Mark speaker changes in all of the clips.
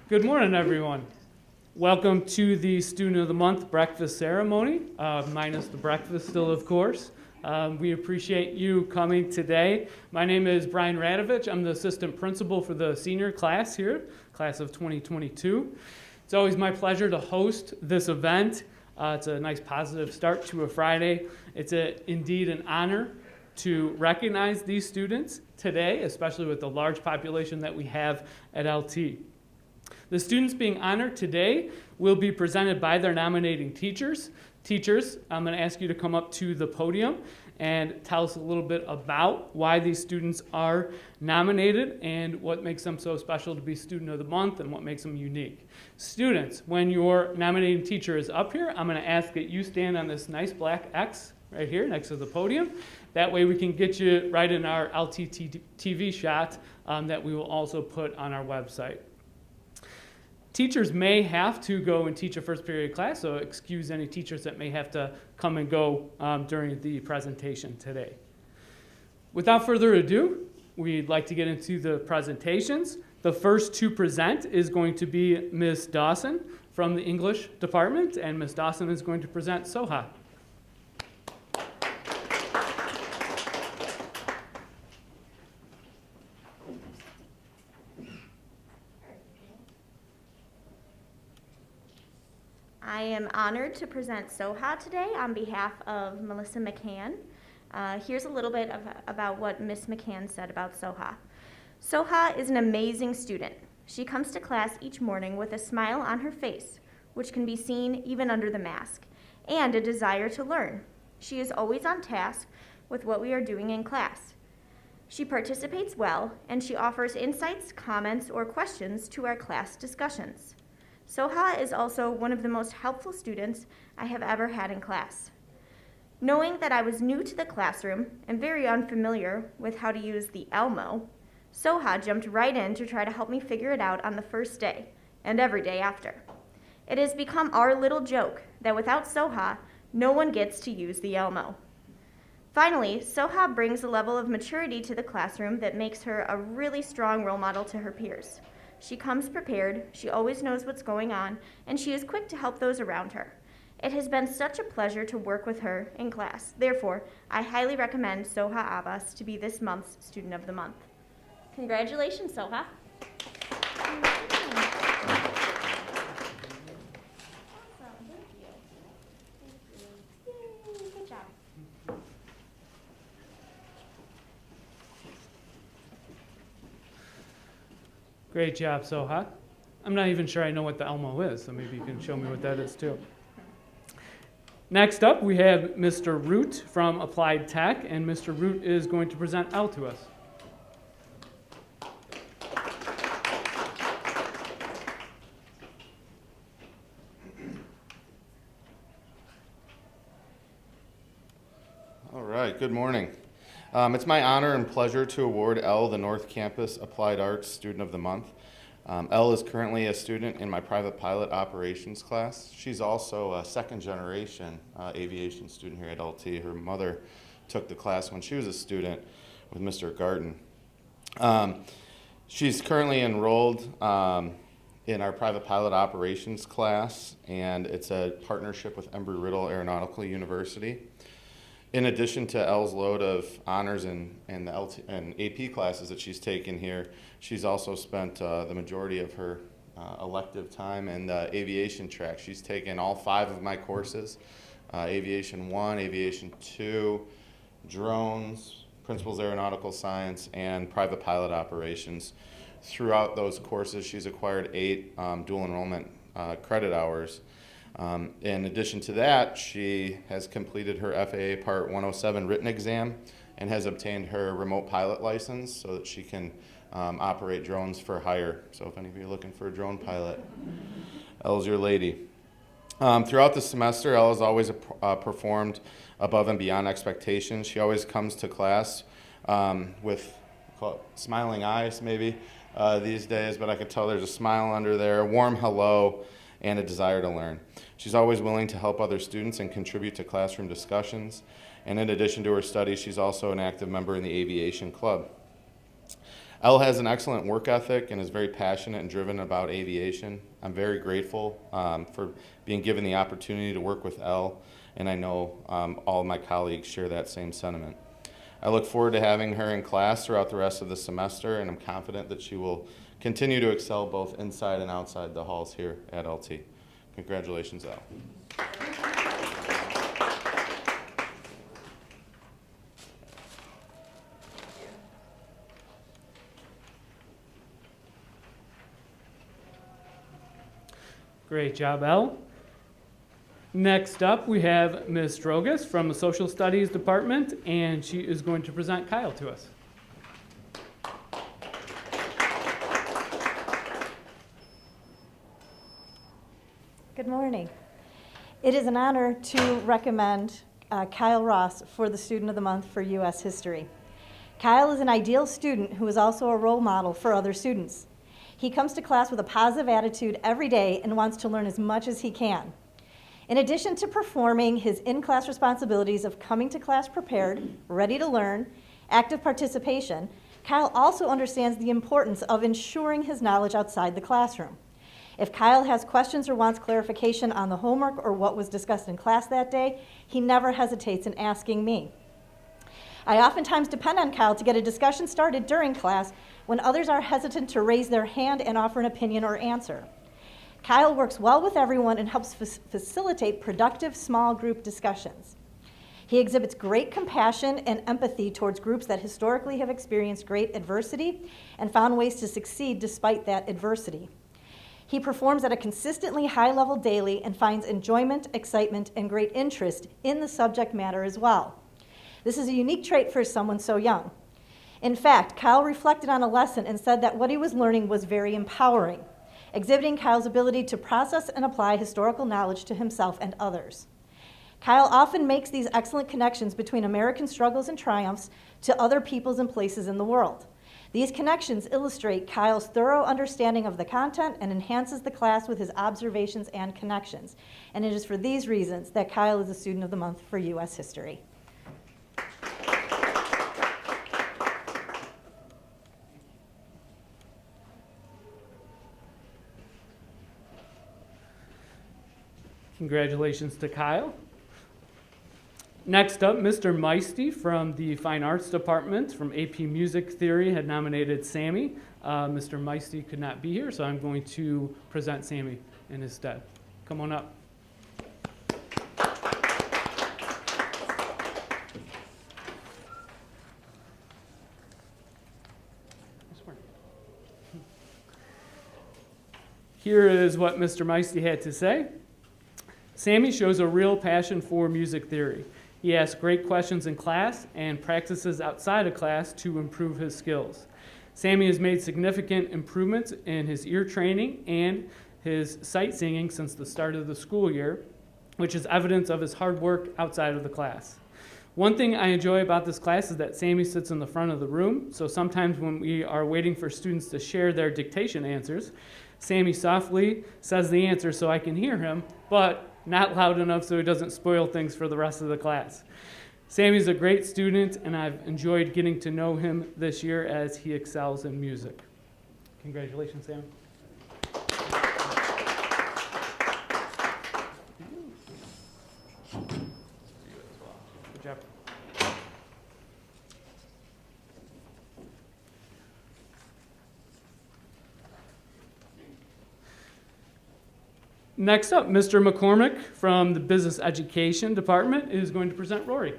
Speaker 1: Good morning, everyone. Welcome to the Student of the Month breakfast ceremony, minus the breakfast still, of course. We appreciate you coming today. My name is Brian Radovich. I'm the assistant principal for the senior class here, class of 2022. It's always my pleasure to host this event. It's a nice positive start to a Friday. It's indeed an honor to recognize these students today, especially with the large population that we have at LT. The students being honored today will be presented by their nominating teachers. Teachers, I'm going to ask you to come up to the podium and tell us a little bit about why these students are nominated and what makes them so special to be Student of the Month and what makes them unique. Students, when your nominating teacher is up here, I'm going to ask that you stand on this nice black X right here next to the podium. That way we can get you right in our LTTV shot that we will also put on our website. Teachers may have to go and teach a first period class, so excuse any teachers that may have to come and go during the presentation today. Without further ado, we'd like to get into the presentations. The first to present is going to be Ms. Dawson from the English department, and Ms. Dawson is going to present SOHA.
Speaker 2: I am honored to present SOHA today on behalf of Melissa McCann. Here's a little bit about what Ms. McCann said about SOHA. SOHA is an amazing student. She comes to class each morning with a smile on her face, which can be seen even under the mask, and a desire to learn. She is always on task with what we are doing in class. She participates well, and she offers insights, comments, or questions to our class discussions. SOHA is also one of the most helpful students I have ever had in class. Knowing that I was new to the classroom and very unfamiliar with how to use the Elmo, SOHA jumped right in to try to help me figure it out on the first day and every day after. It has become our little joke that without SOHA, no one gets to use the Elmo. Finally, SOHA brings a level of maturity to the classroom that makes her a really strong role model to her peers. She comes prepared, she always knows what's going on, and she is quick to help those around her. It has been such a pleasure to work with her in class. Therefore, I highly recommend SOHA Abbas to be this month's Student of the Month. Congratulations, SOHA. Good job.
Speaker 1: Great job, SOHA. I'm not even sure I know what the Elmo is, so maybe you can show me what that is too. Next up, we have Mr. Root from Applied Tech, and Mr. Root is going to present L to us.
Speaker 3: All right, good morning. It's my honor and pleasure to award Elle the North Campus Applied Arts Student of the Month. Elle is currently a student in my private pilot operations class. She's also a second generation aviation student here at LT. Her mother took the class when she was a student with Mr. Garten. She's currently enrolled in our private pilot operations class, and it's a partnership with Embry-Riddle Aeronautical University. In addition to Elle's load of honors and the LT and AP classes that she's taken here, she's also spent the majority of her elective time in the aviation track. She's taken all 5 of my courses, Aviation 1, Aviation 2, Drones, Principles Aeronautical Science, and Private Pilot Operations. Throughout those courses, she's acquired 8 dual enrollment credit hours. In addition to that, she has completed her FAA Part 107 written exam and has obtained her remote pilot license so that she can operate drones for hire. So if any of you are looking for a drone pilot, Elle's your lady. Throughout the semester, Elle has always performed above and beyond expectations. She always comes to class with smiling eyes maybe these days, but I can tell there's a smile under there, a warm hello, and a desire to learn. She's always willing to help other students and contribute to classroom discussions. And in addition to her studies, she's also an active member in the aviation club. Elle has an excellent work ethic and is very passionate and driven about aviation. I'm very grateful for being given the opportunity to work with Elle, and I know all of my colleagues share that same sentiment. I look forward to having her in class throughout the rest of the semester, and I'm confident that she will continue to excel both inside and outside the halls here at LT. Congratulations, Elle.
Speaker 1: Great job, Elle. Next up, we have Ms. Drogas from the Social Studies Department, and she is going to present Kyle to us.
Speaker 4: Good morning. It is an honor to recommend Kyle Ross for the Student of the Month for U.S. History. Kyle is an ideal student who is also a role model for other students. He comes to class with a positive attitude every day and wants to learn as much as he can. In addition to performing his in-class responsibilities of coming to class prepared, ready to learn, active participation, Kyle also understands the importance of ensuring his knowledge outside the classroom. If Kyle has questions or wants clarification on the homework or what was discussed in class that day, he never hesitates in asking me. I oftentimes depend on Kyle to get a discussion started during class when others are hesitant to raise their hand and offer an opinion or answer. Kyle works well with everyone and helps facilitate productive small group discussions. He exhibits great compassion and empathy towards groups that historically have experienced great adversity and found ways to succeed despite that adversity. He performs at a consistently high level daily and finds enjoyment, excitement, and great interest in the subject matter as well. This is a unique trait for someone so young. In fact, Kyle reflected on a lesson and said that what he was learning was very empowering, exhibiting Kyle's ability to process and apply historical knowledge to himself and others. Kyle often makes these excellent connections between American struggles and triumphs to other peoples and places in the world. These connections illustrate Kyle's thorough understanding of the content and enhances the class with his observations and connections. And it is for these reasons that Kyle is the Student of the Month for U.S. History.
Speaker 1: Congratulations to Kyle. Next up, Mr. Meisty from the Fine Arts Department from AP Music Theory had nominated Sammy. Mr. Meisty could not be here, so I'm going to present Sammy in his stead. Come on up. Here is what Mr. Meisty had to say. Sammy shows a real passion for music theory. He asks great questions in class and practices outside of class to improve his skills. Sammy has made significant improvements in his ear training and his sight singing since the start of the school year, which is evidence of his hard work outside of the class. One thing I enjoy about this class is that Sammy sits in the front of the room, so sometimes when we are waiting for students to share their dictation answers, Sammy softly says the answer so I can hear him, but not loud enough so he doesn't spoil things for the rest of the class. Sammy's a great student, and I've enjoyed getting to know him this year as he excels in music. Congratulations, Sammy. Good job. Next up, Mr. McCormick from the Business Education Department is going to present Rory.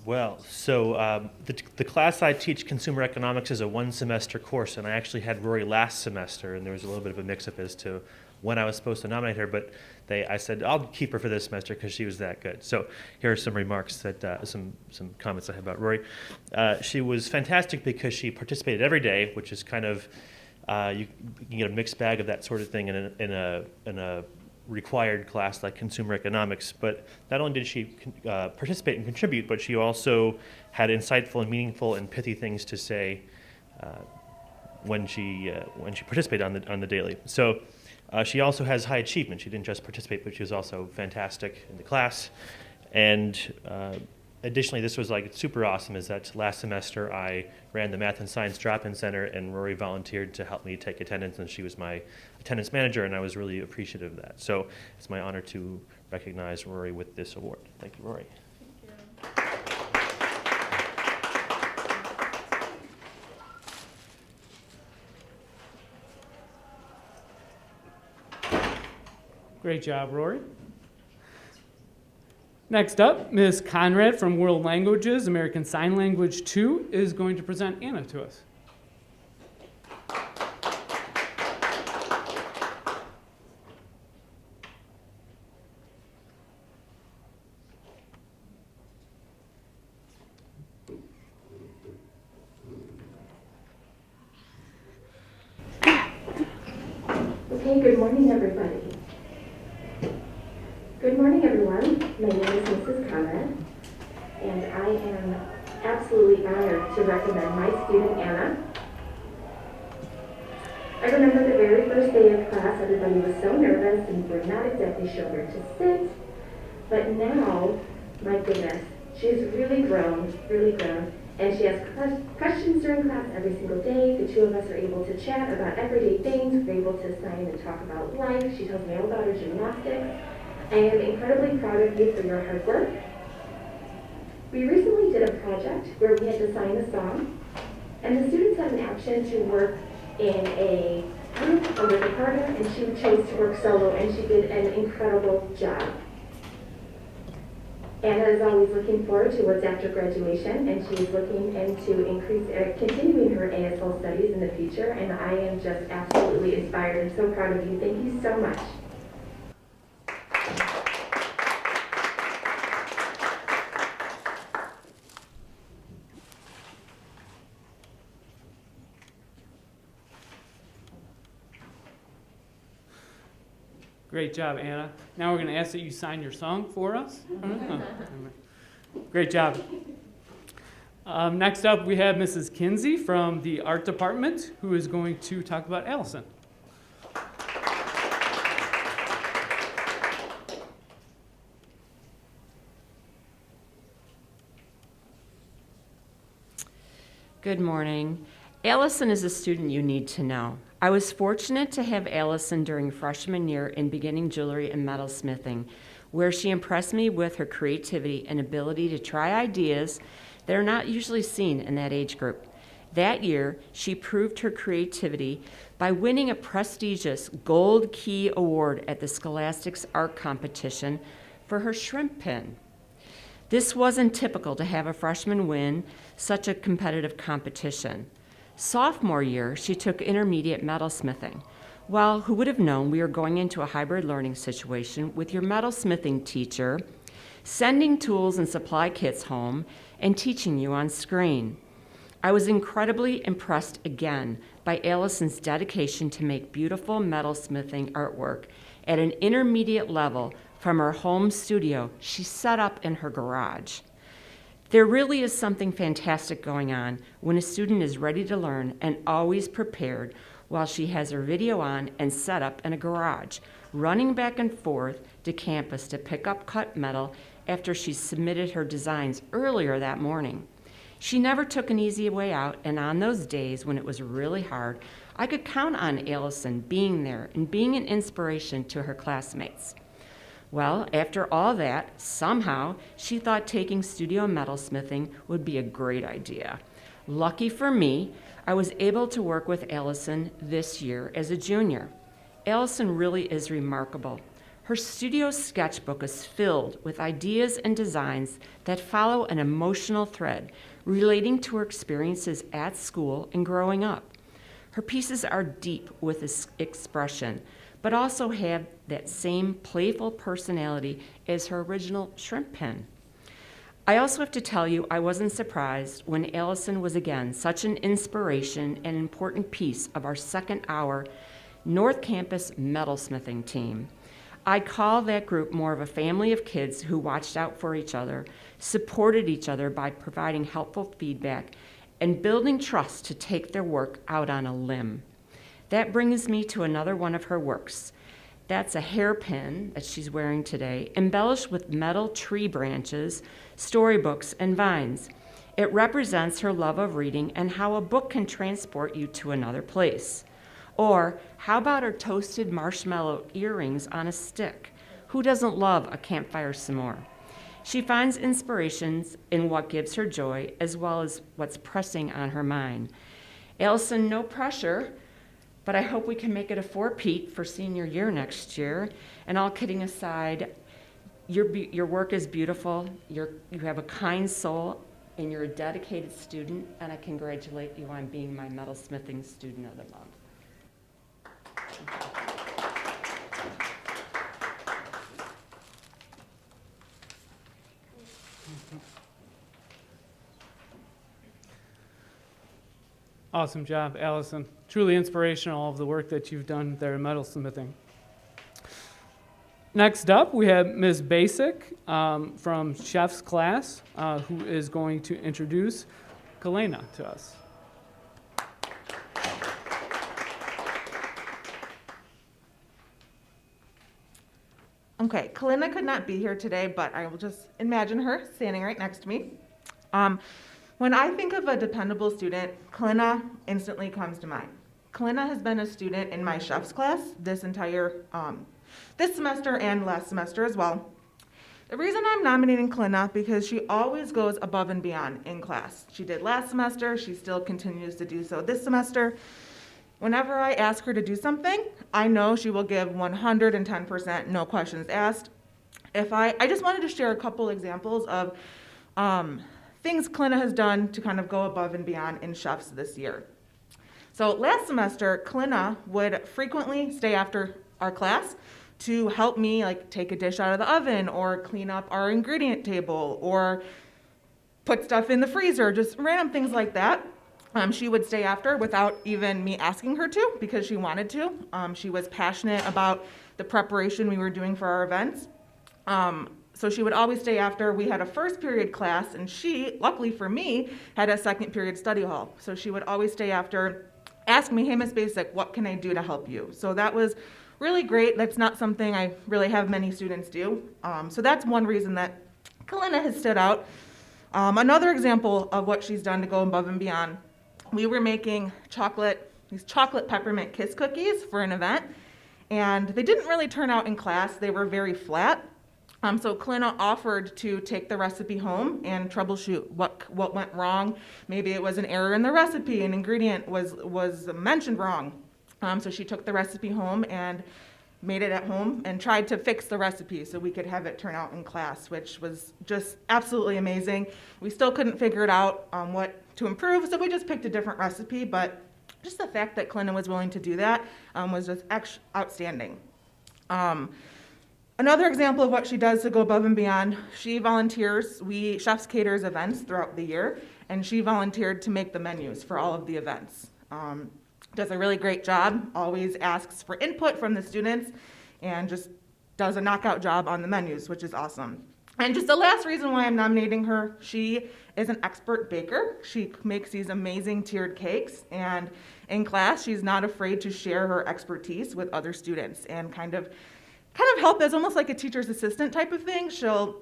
Speaker 5: Well, so the class I teach, Consumer Economics, is a one-semester course, and I actually had Rory last semester, and there was a little bit of a mix-up as to when I was supposed to nominate her, but I said, I'll keep her for this semester because she was that good. So here are some remarks, some comments I have about Rory. She was fantastic because she participated every day, which is kind of, you can get a mixed bag of that sort of thing in a required class like Consumer Economics. But not only did she participate and contribute, but she also had insightful and meaningful and pithy things to say when she participated on the daily. So She also has high achievement. She didn't just participate, but she was also fantastic in the class. And additionally, this was like super awesome, is that last semester I ran the Math and Science Drop-In Center, and Rory volunteered to help me take attendance, and she was my attendance manager, and I was really appreciative of that. So it's my honor to recognize Rory with this award. Thank you, Rory.
Speaker 1: Great job, Rory. Next up, Ms. Conrad from World Languages, American Sign Language 2, is going to present Anna to us.
Speaker 6: Okay, good morning, everybody. Good morning, everyone. My name is Mrs. Conrad, and I am absolutely honored to recommend my student, Anna. I remember the very first day of class, everybody was so nervous and we're not exactly sure where to sit. But now, my goodness, she's really grown, and she asks questions during class every single day. The two of us are able to chat about everyday things. We're able to sign and talk about life. She tells me all about her gymnastics. I am incredibly proud of you for your hard work. We recently did a project where we had to sign a song, and the students had an option to work in a group or with a partner, and she chose to work solo, and she did an incredible job. Anna is always looking forward to what's after graduation, and she is looking into continuing her ASL studies in the future, and I am just absolutely inspired and so proud of you. Thank you so much.
Speaker 1: Great job, Anna. Now we're going to ask that you sign your song for us. Great job. Next up, we have Mrs. Kinsey from the art department, who is going to talk about Allison.
Speaker 7: Good morning. Allison is a student you need to know. I was fortunate to have Allison during freshman year in beginning jewelry and metalsmithing, where she impressed me with her creativity and ability to try ideas that are not usually seen in that age group. That year, she proved her creativity by winning a prestigious Gold Key Award at the Scholastics Art Competition for her shrimp pin. This wasn't typical to have a freshman win such a competitive competition. Sophomore year, she took intermediate metalsmithing. Well, who would have known we were going into a hybrid learning situation with your metalsmithing teacher sending tools and supply kits home and teaching you on screen. I was incredibly impressed again by Allison's dedication to make beautiful metalsmithing artwork at an intermediate level from her home studio she set up in her garage. There really is something fantastic going on when a student is ready to learn and always prepared while she has her video on and set up in a garage, running back and forth to campus to pick up cut metal after she submitted her designs earlier that morning. She never took an easy way out, and on those days when it was really hard, I could count on Allison being there and being an inspiration to her classmates. Well, after all that, somehow she thought taking studio metalsmithing would be a great idea. Lucky for me, I was able to work with Allison this year as a junior. Allison really is remarkable. Her studio sketchbook is filled with ideas and designs that follow an emotional thread relating to her experiences at school and growing up. Her pieces are deep with expression, but also have that same playful personality as her original shrimp pen. I also have to tell you, I wasn't surprised when Allison was again such an inspiration and important piece of our second hour North Campus metalsmithing team. I call that group more of a family of kids who watched out for each other, supported each other by providing helpful feedback, and building trust to take their work out on a limb. That brings me to another one of her works. That's a hairpin that she's wearing today, embellished with metal tree branches, storybooks, and vines. It represents her love of reading and how a book can transport you to another place. Or how about her toasted marshmallow earrings on a stick? Who doesn't love a campfire s'more? She finds inspirations in what gives her joy as well as what's pressing on her mind. Allison, no pressure, but I hope we can make it a four-peat for senior year next year. And all kidding aside, your work is beautiful, you have a kind soul, and you're a dedicated student, and I congratulate you on being my metalsmithing student of the month.
Speaker 1: Awesome job, Allison. Truly inspirational, all of the work that you've done there in metalsmithing. Next up, we have Ms. Basic from Chef's class, who is going to introduce Kalena to us.
Speaker 8: Okay, Kalena could not be here today, but I will just imagine her standing right next to me. When I think of a dependable student, Kalena instantly comes to mind. Kalena has been a student in my chef's class this semester and last semester as well. The reason I'm nominating Kalena because she always goes above and beyond in class. She did last semester, she still continues to do so this semester. Whenever I ask her to do something, I know she will give 110%, no questions asked. I just wanted to share a couple examples of things Kalena has done to kind of go above and beyond in chefs this year. So last semester, Kalena would frequently stay after our class to help me take a dish out of the oven or clean up our ingredient table or put stuff in the freezer, just random things like that. She would stay after without even me asking her to because she wanted to. She was passionate about the preparation we were doing for our events. So she would always stay after. We had a first period class, and she, luckily for me, had a second period study hall. So she would always stay after, ask me, hey, Miss Basic, what can I do to help you? So that was really great. That's not something I really have many students do. So that's one reason that Kalena has stood out. Another example of what she's done to go above and beyond, we were making these chocolate peppermint kiss cookies for an event, and they didn't really turn out in class. They were very flat. So Kalena offered to take the recipe home and troubleshoot what went wrong. Maybe it was an error in the recipe, an ingredient was mentioned wrong. So she took the recipe home and made it at home and tried to fix the recipe so we could have it turn out in class, which was just absolutely amazing. We still couldn't figure it out what to improve, so we just picked a different recipe, but just the fact that Kalena was willing to do that was just outstanding. Another example of what she does to go above and beyond, she volunteers. Chefs caters events throughout the year, and she volunteered to make the menus for all of the events. Does a really great job, always asks for input from the students, and just does a knockout job on the menus, which is awesome. And just the last reason why I'm nominating her, she is an expert baker. She makes these amazing tiered cakes, and in class, she's not afraid to share her expertise with other students and kind of help as almost like a teacher's assistant type of thing. She'll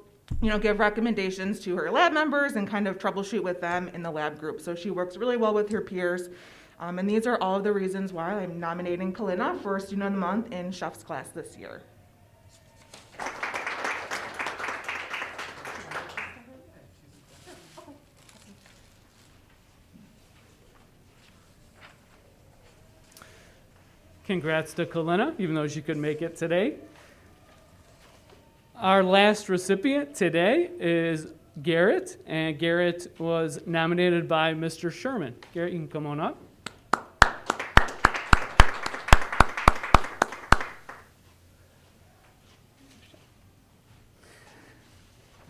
Speaker 8: give recommendations to her lab members and kind of troubleshoot with them in the lab group. So she works really well with her peers. And these are all of the reasons why I'm nominating Kalena for Student of the Month in Chef's class this year.
Speaker 1: Congrats to Kalena, even though she couldn't make it today. Our last recipient today is Garrett, and Garrett was nominated by Mr. Sherman. Garrett, you can come on up.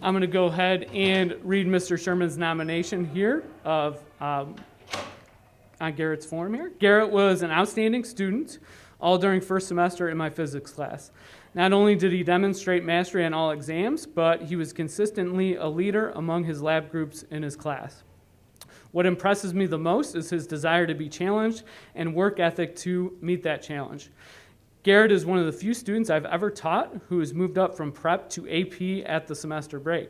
Speaker 1: I'm going to go ahead and read Mr. Sherman's nomination here on Garrett's form here. Garrett was an outstanding student all during first semester in my physics class. Not only did he demonstrate mastery on all exams, but he was consistently a leader among his lab groups in his class. What impresses me the most is his desire to be challenged and work ethic to meet that challenge. Garrett is one of the few students I've ever taught who has moved up from prep to AP at the semester break.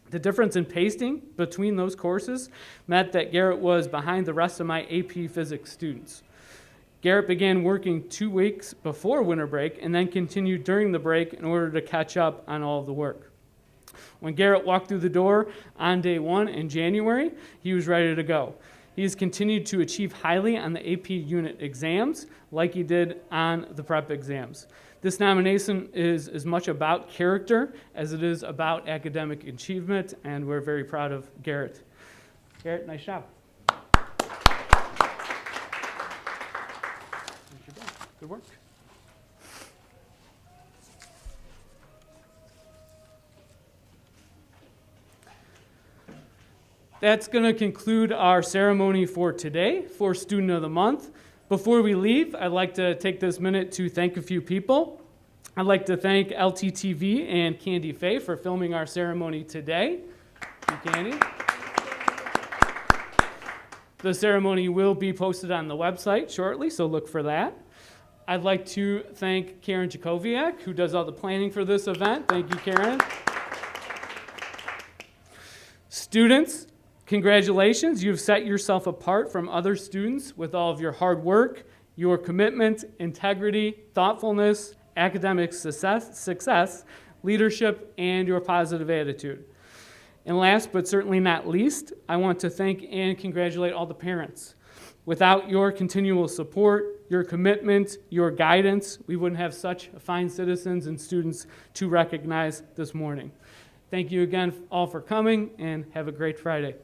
Speaker 1: The difference in pacing between those courses meant that Garrett was behind the rest of my AP physics students. Garrett began working 2 weeks before winter break and then continued during the break in order to catch up on all of the work. When Garrett walked through the door on day 1 in January, he was ready to go. He has continued to achieve highly on the AP unit exams like he did on the prep exams. This nomination is as much about character as it is about academic achievement, and we're very proud of Garrett. Garrett, nice job. Good work. That's going to conclude our ceremony for today for Student of the Month. Before we leave, I'd like to take this minute to thank a few people. I'd like to thank LTTV and Candy Faye for filming our ceremony today. Thank you, Candy. The ceremony will be posted on the website shortly, so look for that. I'd like to thank Karen Jakowiak, who does all the planning for this event. Thank you, Karen. Students, congratulations. You've set yourself apart from other students with all of your hard work, your commitment, integrity, thoughtfulness, academic success, leadership, and your positive attitude. And last but certainly not least, I want to thank and congratulate all the parents. Without your continual support, your commitment, your guidance, we wouldn't have such fine citizens and students to recognize this morning. Thank you again all for coming, and have a great Friday.